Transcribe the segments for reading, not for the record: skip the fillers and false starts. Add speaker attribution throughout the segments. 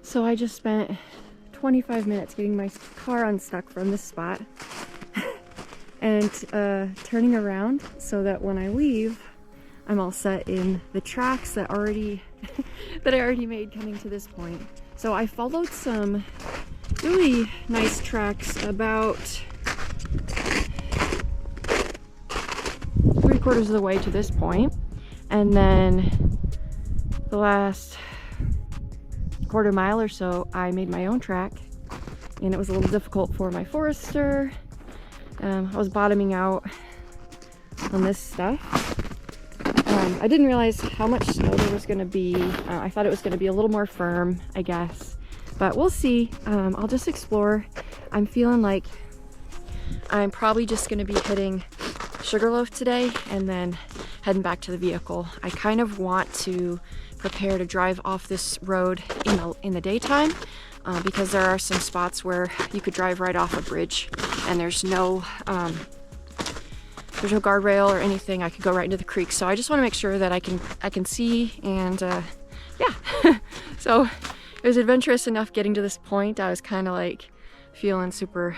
Speaker 1: So I just spent 25 minutes getting my car unstuck from this spot and turning around so that when I leave, I'm all set in the tracks that that I already made coming to this point. So I followed some really nice tracks about 3/4 of the way to this point, and then the last quarter mile or so I made my own track, and it was a little difficult for my forester. I was bottoming out on this stuff. I didn't realize how much snow there was going to be. I thought it was going to be a little more firm, I guess, but we'll see. I'll just explore. I'm feeling like I'm probably just going to be hitting Sugarloaf today and then heading back to the vehicle. I kind of want to prepare to drive off this road in the daytime because there are some spots where you could drive right off a bridge and there's no guardrail or anything. I could go right into the creek. So I just want to make sure that I can see, and yeah. So it was adventurous enough getting to this point. I was kind of like feeling super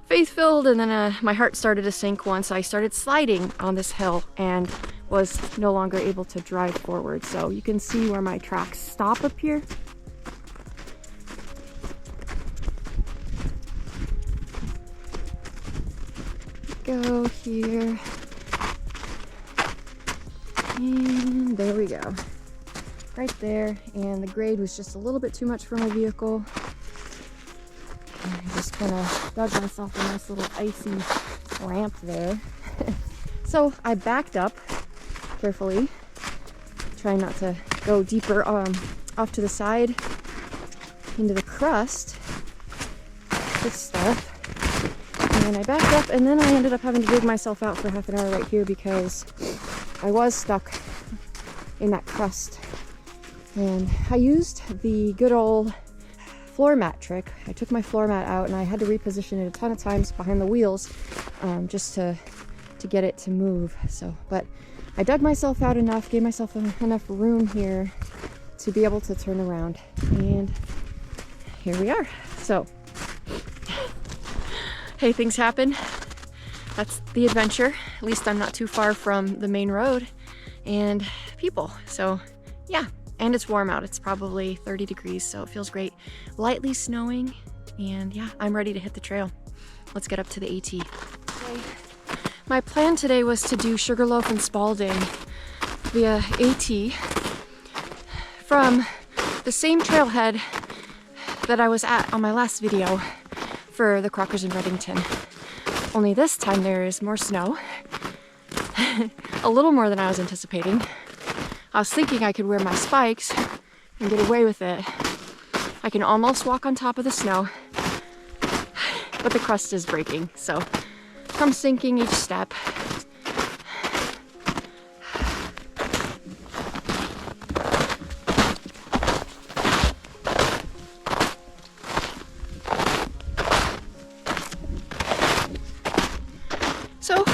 Speaker 1: faith-filled, and then my heart started to sink once I started sliding on this hill and was no longer able to drive forward. So you can see where my tracks stop up here. Go here, and there we go, right there. And the grade was just a little bit too much for my vehicle. And I just kind of dug myself a nice little icy ramp there. So I backed up carefully, trying not to go deeper off to the side into the crust, this stuff. And I backed up, and then I ended up having to dig myself out for half an hour right here because I was stuck in that crust. And I used the good old floor mat trick. I took my floor mat out and I had to reposition it a ton of times behind the wheels just to get it to move. So, but I dug myself out enough, gave myself enough room here to be able to turn around. And here we are. So, hey, things happen. That's the adventure. At least I'm not too far from the main road and people. So yeah, and it's warm out. It's probably 30 degrees, so it feels great. Lightly snowing, and yeah, I'm ready to hit the trail. Let's get up to the AT. Okay. My plan today was to do Sugarloaf and Spaulding via AT from the same trailhead that I was at on my last video for the Crockers in Redington. Only this time there is more snow. A little more than I was anticipating. I was thinking I could wear my spikes and get away with it. I can almost walk on top of the snow, but the crust is breaking, so I'm sinking each step. So,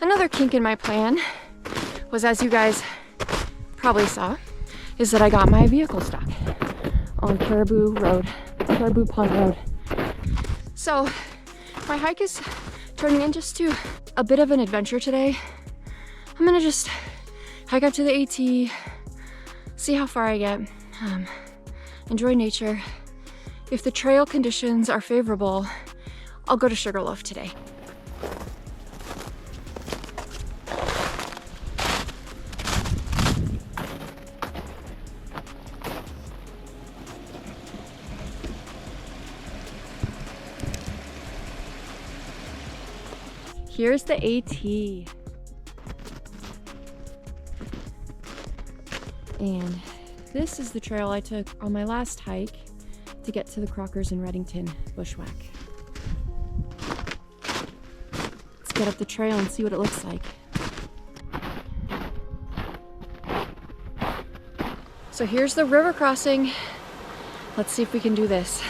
Speaker 1: another kink in my plan was, as you guys probably saw, is that I got my vehicle stuck on Caribou Road, Caribou Pond Road. So, my hike is turning into just to a bit of an adventure today. I'm gonna just hike up to the AT, see how far I get, enjoy nature. If the trail conditions are favorable, I'll go to Sugarloaf today. Here's the AT. And this is the trail I took on my last hike to get to the Crockers in Redington bushwhack. Let's get up the trail and see what it looks like. So here's the river crossing. Let's see if we can do this.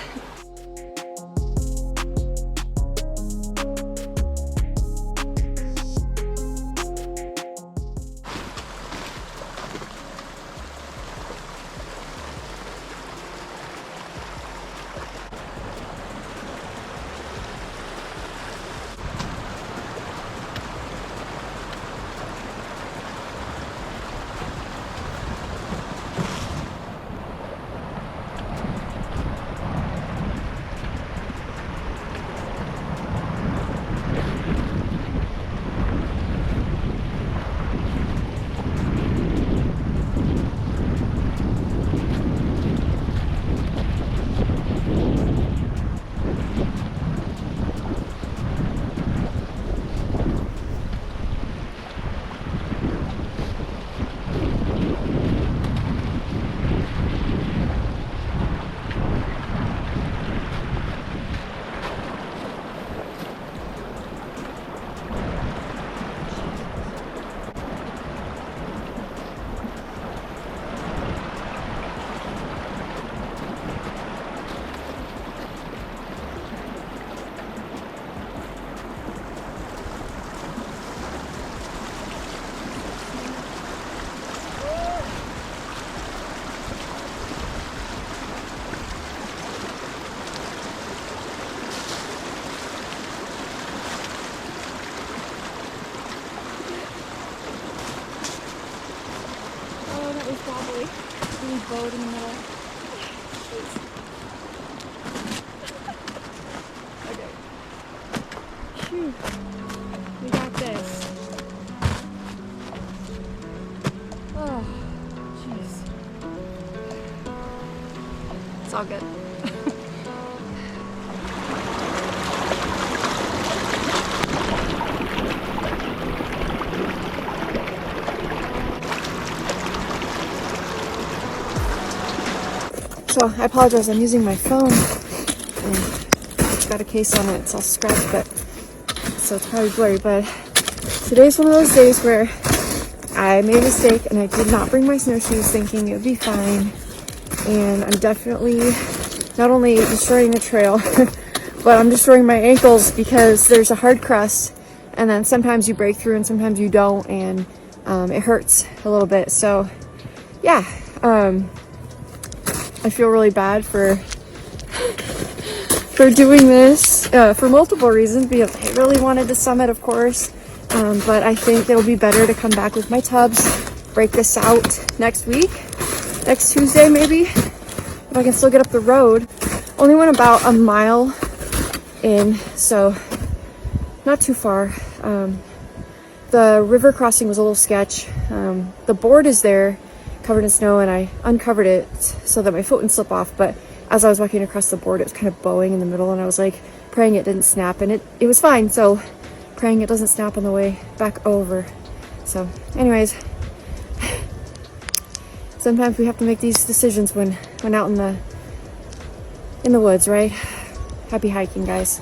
Speaker 1: was wobbly. Really bowed in the middle. Okay. Phew. We got this. Oh, jeez. It's all good. So I apologize, I'm using my phone and it's got a case on it, it's all scratched, but so it's probably blurry, but today's one of those days where I made a mistake and I did not bring my snowshoes thinking it would be fine, and I'm definitely not only destroying the trail, but I'm destroying my ankles because there's a hard crust and then sometimes you break through and sometimes you don't, and it hurts a little bit. So yeah, I feel really bad for doing this for multiple reasons, because I really wanted the summit, of course, but I think it'll be better to come back with my tubs, break this out next week, next Tuesday maybe, if I can still get up the road. Only went about a mile in, so not too far. The river crossing was a little sketch. The board is there covered in snow, and I uncovered it so that my foot wouldn't slip off, but as I was walking across the board it was kind of bowing in the middle, and I was like praying it didn't snap, and it was fine, so praying it doesn't snap on the way back over. So anyways, sometimes we have to make these decisions when out in the woods, right? Happy hiking, guys.